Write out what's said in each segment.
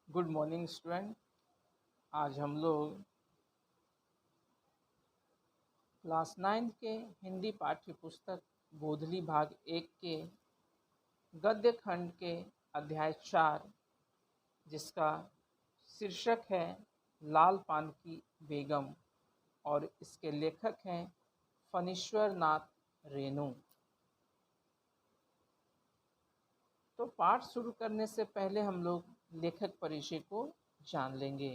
Good morning student. आज हम लोग क्लास 9 के हिंदी पाठ्य पुस्तक गोधली भाग 1 के गद्य खंड के अध्याय 4, जिसका शीर्षक है लाल पान की बेगम, और इसके लेखक हैं फणीश्वर नाथ रेणु। तो पाठ शुरू करने से पहले हम लोग लेखक परिचय को जान लेंगे।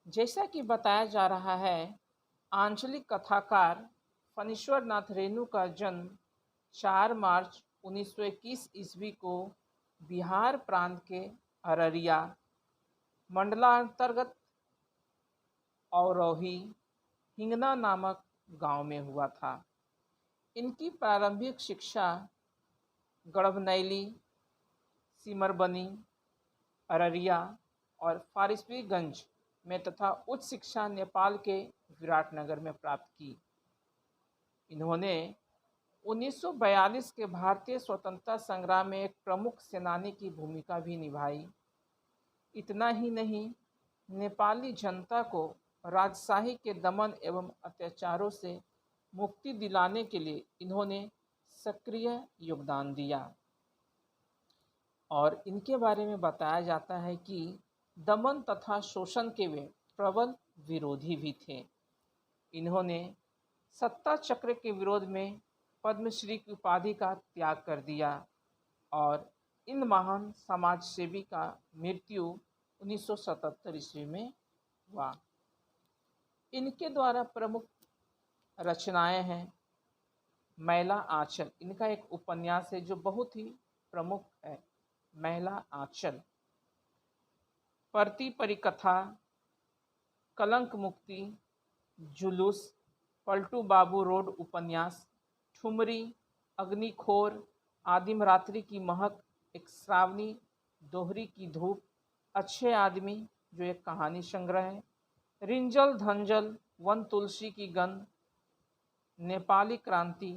जैसा कि बताया जा रहा है, आंचलिक कथाकार फणीश्वर नाथ रेणु का जन्म 4 मार्च 1921 ईस्वी को बिहार प्रांत के अररिया मंडलांतर्गत औरौही हिंगना नामक गांव में हुआ था। इनकी प्रारंभिक शिक्षा गढ़बनैली, सिमरबनी, अररिया और फारबिसगंज में तथा उच्च शिक्षा नेपाल के विराटनगर में प्राप्त की। इन्होंने 1942 के भारतीय स्वतंत्रता संग्राम में एक प्रमुख सेनानी की भूमिका भी निभाई। इतना ही नहीं, नेपाली जनता को राजशाही के दमन एवं अत्याचारों से मुक्ति दिलाने के लिए इन्होंने सक्रिय योगदान दिया। और इनके बारे में बताया जाता है कि दमन तथा शोषण के वे प्रबल विरोधी भी थे। इन्होंने सत्ता चक्र के विरोध में पद्मश्री की उपाधि का त्याग कर दिया और इन महान समाज सेवी का मृत्यु 1977 ईस्वी में हुआ। इनके द्वारा प्रमुख रचनाएं हैं मैला आंचल। इनका एक उपन्यास है जो बहुत ही प्रमुख है, मैला आंचल। परती परिकथा, कलंक मुक्ति, जुलूस, पलटू बाबू रोड उपन्यास, ठुमरी, अग्निखोर, आदिम रात्रि की महक, एक श्रावणी, दोहरी की धूप, अच्छे आदमी जो एक कहानी संग्रह है, रिंजल धंजल, वन तुलसी की गंध, नेपाली क्रांति,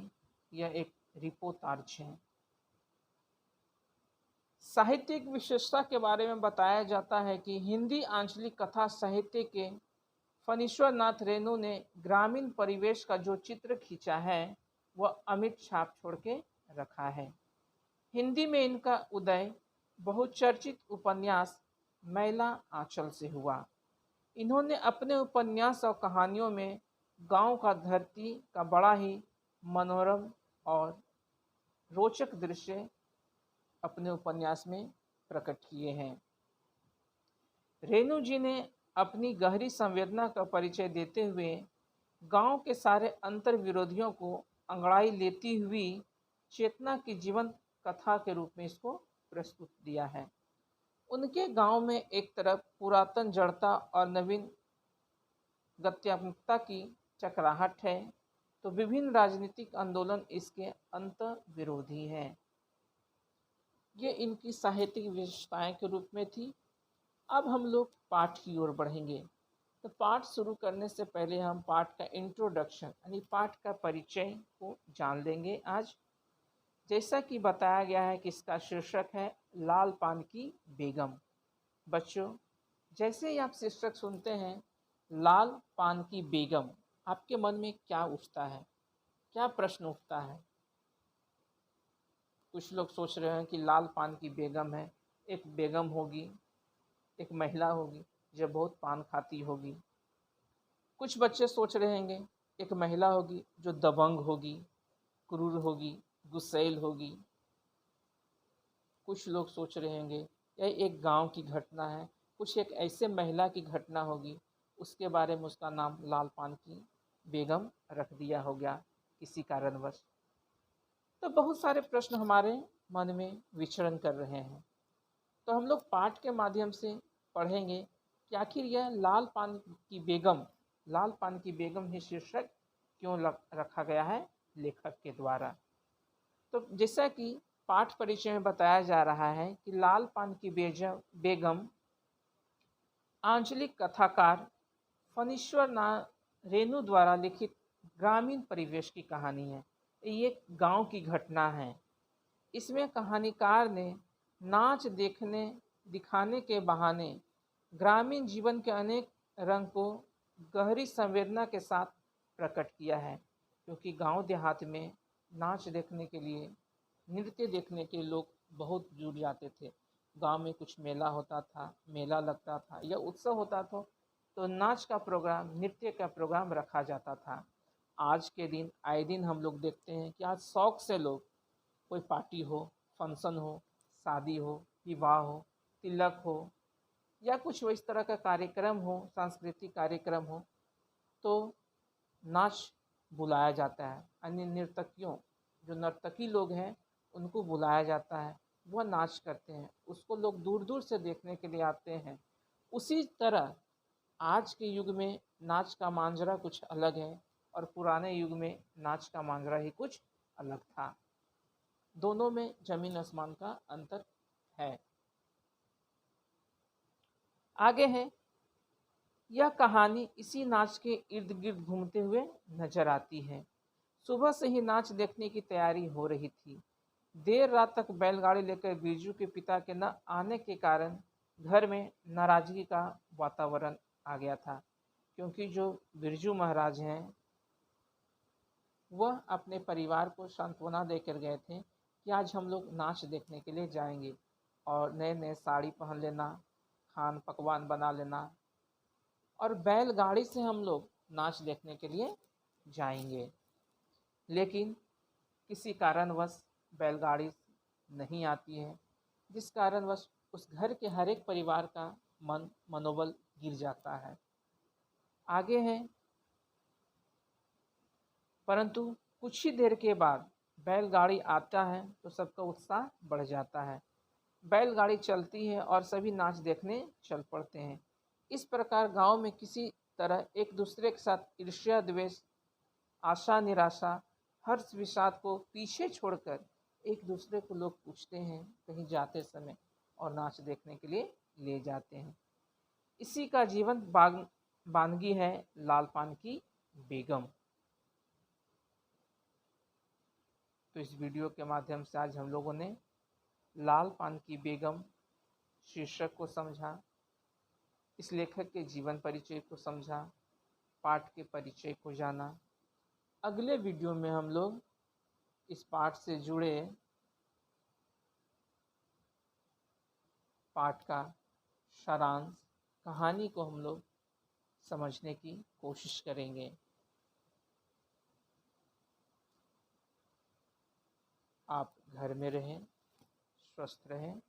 यह एक रिपोर्टार्ज है। साहित्यिक विशेषता के बारे में बताया जाता है कि हिंदी आंचलिक कथा साहित्य के फणीश्वर नाथ रेणु ने ग्रामीण परिवेश का जो चित्र खींचा है वह अमिट छाप छोड़ के रखा है। हिंदी में इनका उदय बहुचर्चित उपन्यास मैला आंचल से हुआ। इन्होंने अपने उपन्यास और कहानियों में गांव का धरती का बड़ा ही मनोरम और रोचक दृश्य अपने उपन्यास में प्रकट किए हैं। रेणु जी ने अपनी गहरी संवेदना का परिचय देते हुए गांव के सारे अंतर विरोधियों को अंगड़ाई लेती हुई चेतना की जीवंत कथा के रूप में इसको प्रस्तुत दिया है। उनके गांव में एक तरफ पुरातन जड़ता और नवीन गत्यात्मकता की चक्राहट है, तो विभिन्न राजनीतिक आंदोलन इसके अंत विरोधी हैं। ये इनकी साहित्यिक विशेषताएं के रूप में थी। अब हम लोग पाठ की ओर बढ़ेंगे। तो पाठ शुरू करने से पहले हम पाठ का इंट्रोडक्शन यानी पाठ का परिचय को जान लेंगे। आज जैसा कि बताया गया है कि इसका शीर्षक है लाल पान की बेगम। बच्चों, जैसे ही आप शीर्षक सुनते हैं लाल पान की बेगम, आपके मन में क्या उठता है, क्या प्रश्न उठता है? कुछ लोग सोच रहे हैं कि लाल पान की बेगम है, एक बेगम होगी, एक महिला होगी जो बहुत पान खाती होगी। कुछ बच्चे सोच रहे होंगे एक महिला होगी जो दबंग होगी, क्रूर होगी, गुस्सैल होगी। कुछ लोग सोच रहे होंगे यह एक गांव की घटना है, कुछ एक ऐसे महिला की घटना होगी, उसके बारे में उसका नाम लाल पान की बेगम रख दिया हो गया किसी कारणवश। तो बहुत सारे प्रश्न हमारे मन में विचरण कर रहे हैं। तो हम लोग पाठ के माध्यम से पढ़ेंगे कि आखिर यह लाल पान की बेगम, लाल पान की बेगम ही शीर्षक क्यों रखा गया है लेखक के द्वारा। तो जैसा कि पाठ परिचय में बताया जा रहा है कि लाल पान की बेगम आंचलिक कथाकार फणीश्वर नाथ रेणु द्वारा लिखित ग्रामीण परिवेश की कहानी है। ये गांव की घटना है। इसमें कहानीकार ने नाच देखने दिखाने के बहाने ग्रामीण जीवन के अनेक रंग को गहरी संवेदना के साथ प्रकट किया है। क्योंकि गांव देहात में नाच देखने के लिए, नृत्य देखने के लोग बहुत जुट जाते थे। गांव में कुछ मेला होता था, मेला लगता था या उत्सव होता था, तो नाच का प्रोग्राम, नृत्य का प्रोग्राम रखा जाता था। आज के दिन आए दिन हम लोग देखते हैं कि आज शौक से लोग, कोई पार्टी हो, फंक्शन हो, शादी हो, विवाह हो, तिलक हो या कुछ इस तरह का कार्यक्रम हो, सांस्कृतिक कार्यक्रम हो, तो नाच बुलाया जाता है। अन्य नर्तकियों, जो नर्तकी लोग हैं, उनको बुलाया जाता है, वह नाच करते हैं, उसको लोग दूर दूर से देखने के लिए आते हैं। उसी तरह आज के युग में नाच का मांजरा कुछ अलग है और पुराने युग में नाच का मांजरा ही कुछ अलग था। दोनों में जमीन आसमान का अंतर है। आगे है, यह कहानी इसी नाच के इर्द गिर्द घूमते हुए नजर आती है। सुबह से ही नाच देखने की तैयारी हो रही थी। देर रात तक बैलगाड़ी लेकर बिरजू के पिता के न आने के कारण घर में नाराजगी का वातावरण आ गया था। क्योंकि जो बिरजू महाराज हैं, वह अपने परिवार को सांत्वना देकर गए थे कि आज हम लोग नाच देखने के लिए जाएंगे और नए नए साड़ी पहन लेना, खान पकवान बना लेना और बैलगाड़ी से हम लोग नाच देखने के लिए जाएंगे। लेकिन किसी कारणवश बैलगाड़ी नहीं आती है, जिस कारणवश उस घर के हर एक परिवार का मनोबल गिर जाता है। आगे है, परंतु कुछ ही देर के बाद बैलगाड़ी आता है तो सबका उत्साह बढ़ जाता है। बैलगाड़ी चलती है और सभी नाच देखने चल पड़ते हैं। इस प्रकार गांव में किसी तरह एक दूसरे के साथ ईर्ष्या, द्वेष, आशा, निराशा, हर्ष, विषाद को पीछे छोड़कर एक दूसरे को लोग पूछते हैं कहीं जाते समय और नाच देखने के लिए ले जाते हैं। इसी का जीवंत बानगी है लाल पान की बेगम। तो इस वीडियो के माध्यम से आज हम लोगों ने लाल पान की बेगम शीर्षक को समझा, इस लेखक के जीवन परिचय को समझा, पाठ के परिचय को जाना। अगले वीडियो में हम लोग इस पाठ से जुड़े पाठ का सारांश, कहानी को हम लोग समझने की कोशिश करेंगे। आप घर में रहें, स्वस्थ रहें।